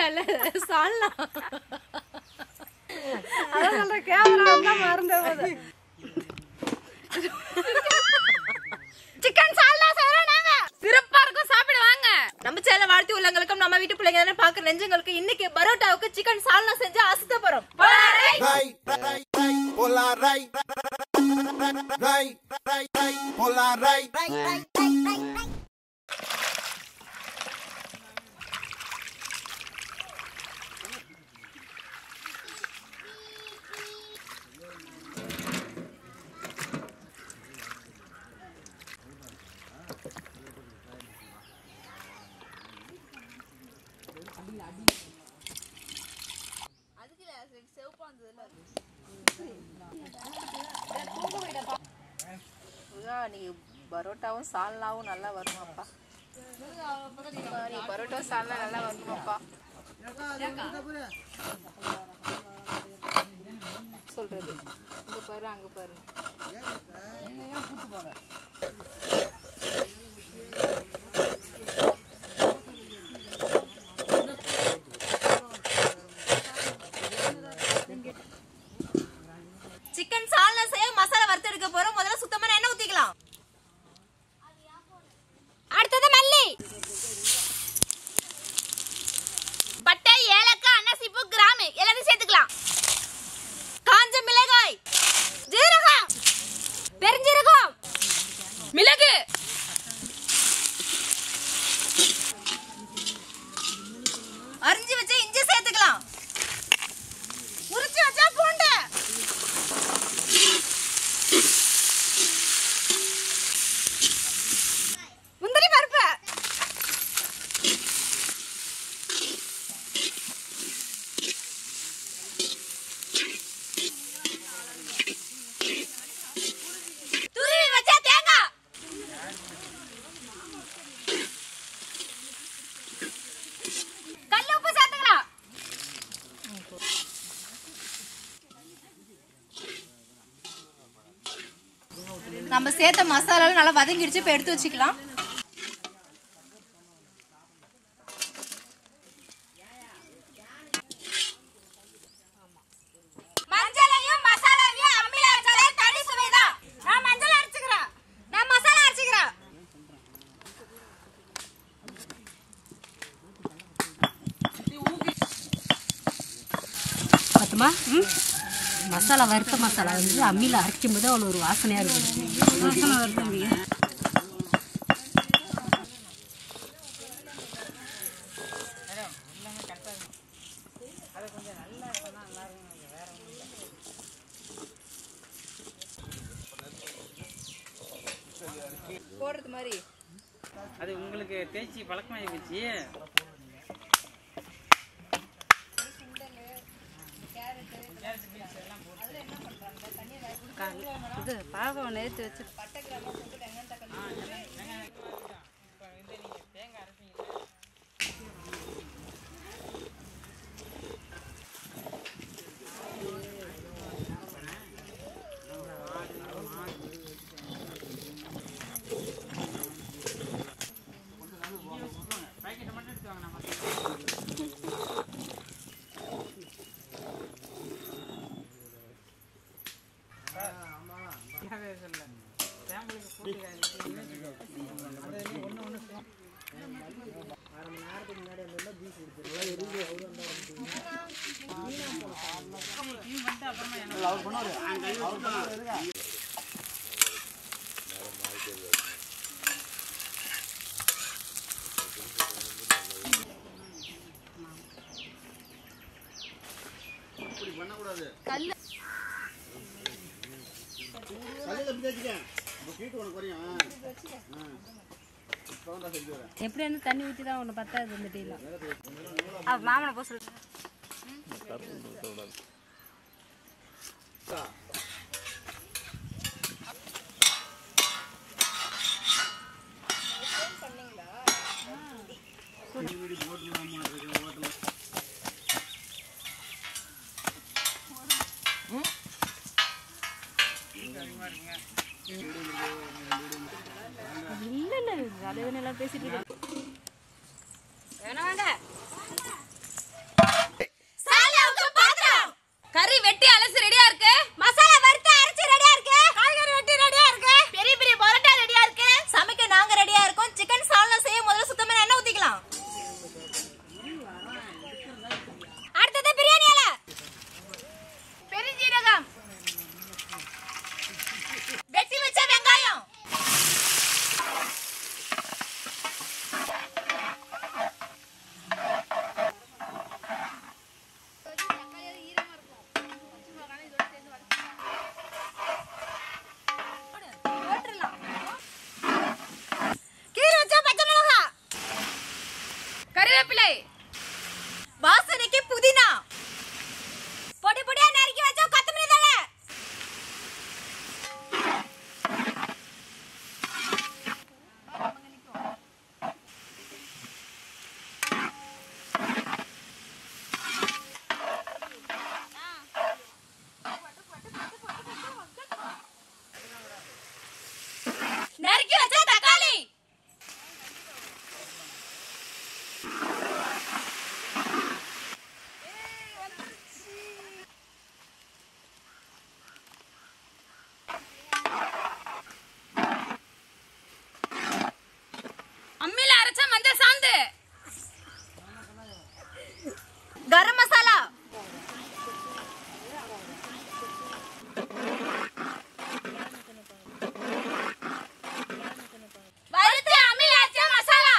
இல்ல சால்னா. அத சொல்ற கேமரா வந்தா மறந்தே போகுது. சிக்கன் சால்னா செய்றோம் நாங்க. சிறப்பா இருக்கும் சாப்பிடு வாங்க. நம்ம சேனலை வாழ்த்தி உள்ளவங்களுக்கும் நம்ம வீட்டு பிள்ளைங்க பாக்குற நெஞ்சங்களுக்கு இன்னைக்கு பரோட்டாவுக்கு சிக்கன் சால்னா செஞ்சு அசத்த போறோம். பரோட்டாவும் சால்னாவும் நல்லா வருமாப்பா. பரோட்டா சால்னா நல்லா வருமாப்பா சொல்றது. இங்க பாரு அங்க பாரு. சிக்கன் சால்னா செய்ய மசாலா வறுத்து எடுக்க போறோம். முதல்ல சுத்தமான எண்ணெய் ஊத்திக்கலாம். அடுத்தது மல்லி, பட்டை, ஏலக்காய், அன்னாசிப்பூ, கிராம்பு எல்லாத்தையும் சேர்த்துக்கலாம். காஞ்ச மிளகாய், ஜீரகம், பெருஞ்சீரகம், மிளகு, அரிஞ்சு வச்ச இஞ்சி சேர்த்துக்கலாம். உரிச்சு வச்சா பூண்டு, முந்திரி பருப்பு, துருவி வச்ச தேங்காய், கல் உப்பு சேர்த்துக்கலாம். நம்ம சேர்த்த மசாலா நல்லா வதங்கிடுச்சு. இப்ப எடுத்து வச்சுக்கலாம். மஞ்சளையும் மசாலாவையும் அம்மில அரைச்சாலே தனி சுவைதான். நான் மஞ்சள் அரைச்சுக்கிறேன், நான் மசாலா அரைச்சுக்கிறேன். பார்த்துமா, மசாலா வறுத்த மசாலா வந்து அம்மியில் அரைக்கும் போது அவ்வளோ ஒரு வாசனையாக இருக்கும். மசாலா வறுத்த போடுறது மாதிரி அது உங்களுக்கு தேய்ச்சி பழக்கமாகி போச்சு. இது பாகம் நேற்று வச்சு எப்படி வந்து தண்ணி ஊற்றி தான் ஒன்று பத்தாது இந்த டீலாம். மாமனை போக சொல்லு. இல்ல இல்ல தலைவன் எல்லாம் பேசிட்டு இருக்க. இருக்கும். சிக்கன் சால்னா செய்ய முதல்ல சுத்தமான எண்ணெய் ஊத்திக்கலாம். அடுத்தது பிரியாணி இலை, பெருஞ்சீரகம், வெட்டி வச்ச வெங்காயம், கறிவேப்பிலை, வாசனைக்கு புதினா, பொடி பொடியா நறுக்கி வச்ச கொத்தமல்லி தழை, நறுக்கி வச்ச தக்காளி, அம்மில அரைச்ச மஞ்சள் சாந்து, கரம் மசாலா, வறுத்து அம்மில அரைச்ச மசாலா,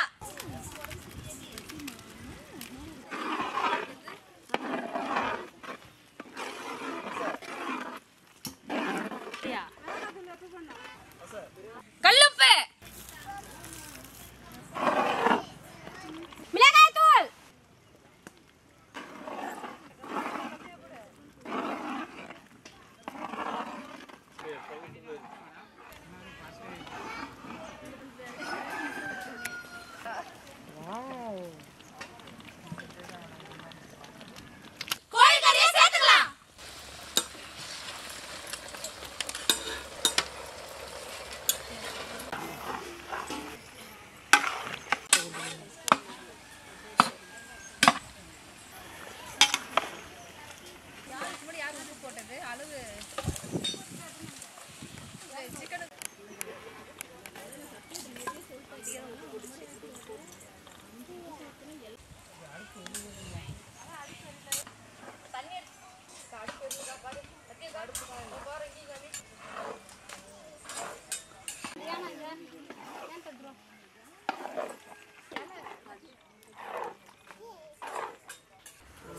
கல்லுப்பு, மிளகாய் தூள், கோழி கறியை சேர்த்துக்கலாம்.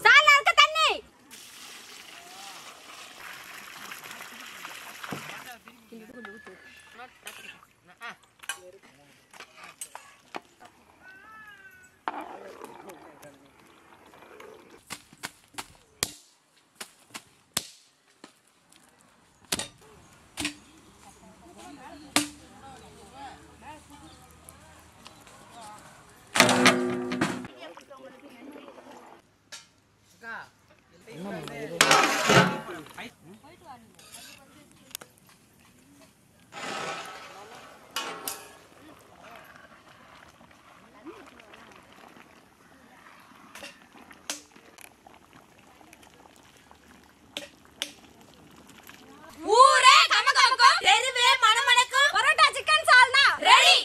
சால்னா இருக்க தண்ணி, ஊரே கமகமக்கும், தெருவே மணமணக்கும், பரோட்டா சிக்கன் சால்னா ரெடி.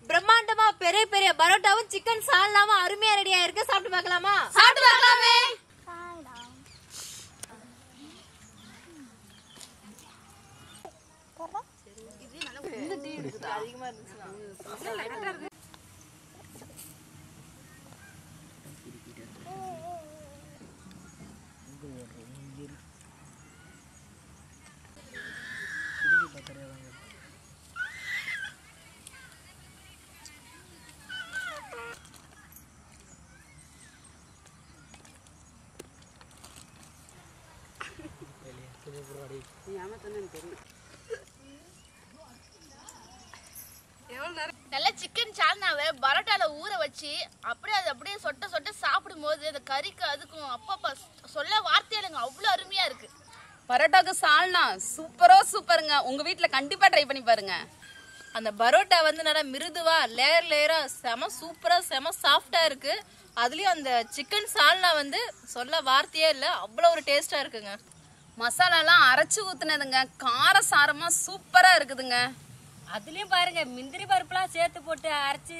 பிரம்மாண்டமா பெரிய பெரிய பரோட்டாவும் சிக்கன் சால்னாவும் அருமையா ரெடியா இருக்கு. சாப்பிட்டு பார்க்கலாமா? சாப்பிட்டு பார்க்கலாமே. நல்ல சிக்கன் சால்னாவை பரோட்டால ஊற வச்சு அப்படியே சொட்ட சொட்ட சாப்பிடும் போது அந்த கறிக்கு அதுக்கும் அப்பப்பா சொல்ல வார்த்தையிலங்க அவ்வளவு அருமையா இருக்கு. பரோட்டாக்கு சால்னா சூப்பருங்க. உங்க வீட்ல கண்டிப்பா ட்ரை பண்ணி பாருங்க. அந்த பரோட்டா வந்து நல்லா மிருதுவா லேயர் லேயரா செம சூப்பரா செம சாஃப்டா இருக்கு. அதுலயும் அந்த சிக்கன் சால்னா வந்து சொல்ல வார்த்தையே இல்ல, அவ்வளவு ஒரு டேஸ்டா இருக்குங்க. மசாலாலாம் அரைச்சு ஊத்துனதுங்க. காரசாரமா சூப்பரா இருக்குதுங்க. அதுலயும் பாருங்க முந்திரி பருப்புலாம் சேர்த்து போட்டு அரைச்சி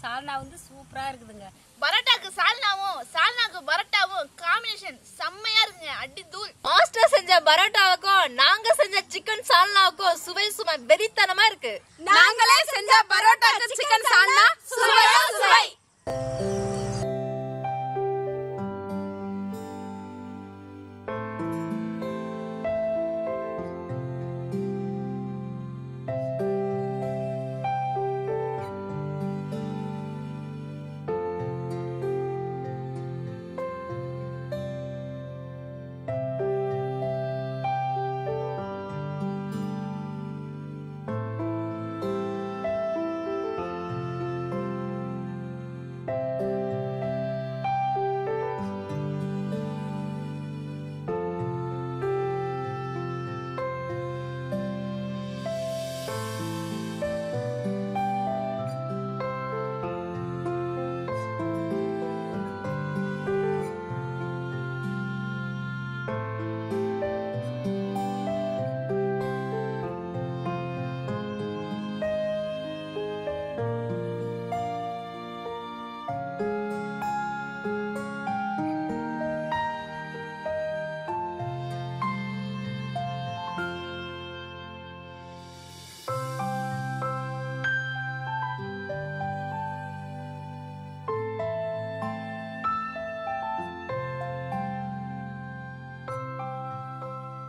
சால்னா வந்து சூப்பரா இருக்குதுங்க. பரோட்டாக்கு சால்னாவும் சால்னாக்கு பரோட்டாவும் காம்பினேஷன் செம்மையா இருக்குங்க. அடி தூள். மாஸ்டர் செஞ்ச பரோட்டாவுக்கும் நாங்க செஞ்ச சிக்கன் சால்னாவுக்கும் சுவை சும்மா வெறித்தனமா இருக்கு. நாங்களே செஞ்ச பரோட்டா